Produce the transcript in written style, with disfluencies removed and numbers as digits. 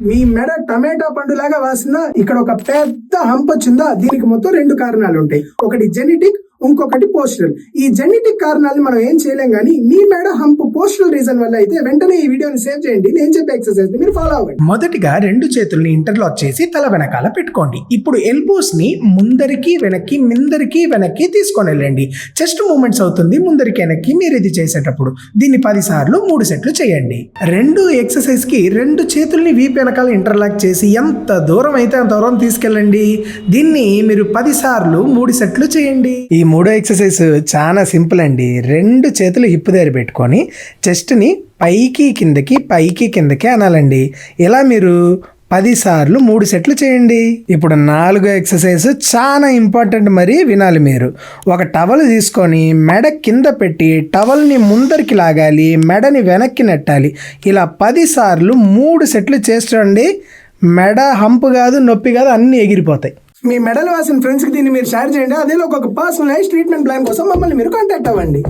మీ మెడ టమాటా పండులాగా వాసిన ఇక్కడ ఒక పెద్ద హంప్ వచ్చిందా, దీనికి మొత్తం 2 కారణాలు ఉంటాయి. ఒకటి జెనెటిక్, ఇంకొకటి పోస్టరల్. ఈ జెనెటిక్ కారణాలు మనం ఏం చేయలేం, కానీ మీ మెడ హంప్ పోస్టరల్ రీజన్ వల్ల అయితే వెంటనే ఈ వీడియోని సేవ్ చేయండి. నేను చెప్పే ఎక్సర్సైజ్ మీరు ఫాలో అవ్వండి. మొదటిగా 2 చేతుల్ని ఇంటర్లాక్ చేసి తల వెనకాల పెట్టుకోండి. ఇప్పుడు ఎల్బోస్ ని ముందరికి వెనక్కి ముందరికి వెనక్కి తీసుకొని వెళ్ళండి. చెస్ట్ మూమెంట్స్ అవుతుంది ముందరికి వెనక్కి. మీరు ఇది చేసేటప్పుడు దీన్ని 10 సార్లు 3 సెట్లు చేయండి. 2 ఎక్సర్సైజ్ కి 2 చేతుల్ని వీపు వెనకాల ఇంటర్లాక్ చేసి ఎంత దూరం అయితే అంత దూరం తీసుకెళ్ళండి. దీన్ని మీరు 10 సార్లు 3 సెట్లు చేయండి. ఈ 3వ ఎక్సర్సైజ్ చాలా సింపుల్ అండి. 2 చేతులు హిప్ దగ్గర పెట్టుకొని చెస్ట్ని పైకి కిందకి పైకి కిందకి అనాలండి. ఇలా మీరు 10 సార్లు 3 సెట్లు చేయండి. ఇప్పుడు 4వ ఎక్సర్సైజ్ చాలా ఇంపార్టెంట్, మరి వినాలి మీరు. ఒక టవల్ తీసుకొని మెడ కింద పెట్టి టవల్ని ముందరికి లాగాలి, మెడని వెనక్కి నెట్టాలి. ఇలా 10 సార్లు 3 సెట్లు చేస్తుండండి. మెడ హంపు కాదు, నొప్పి కాదు, అన్నీ ఎగిరిపోతాయి. మీ మెడల్ వాసిన ఫ్రెండ్స్కి దీన్ని మీరు షేర్ చేయండి. అదే ఒక పర్సనలైజ్ ట్రీట్మెంట్ ప్లాన్ కోసం మమ్మల్ని మీరు కాంటాక్ట్ అవ్వండి.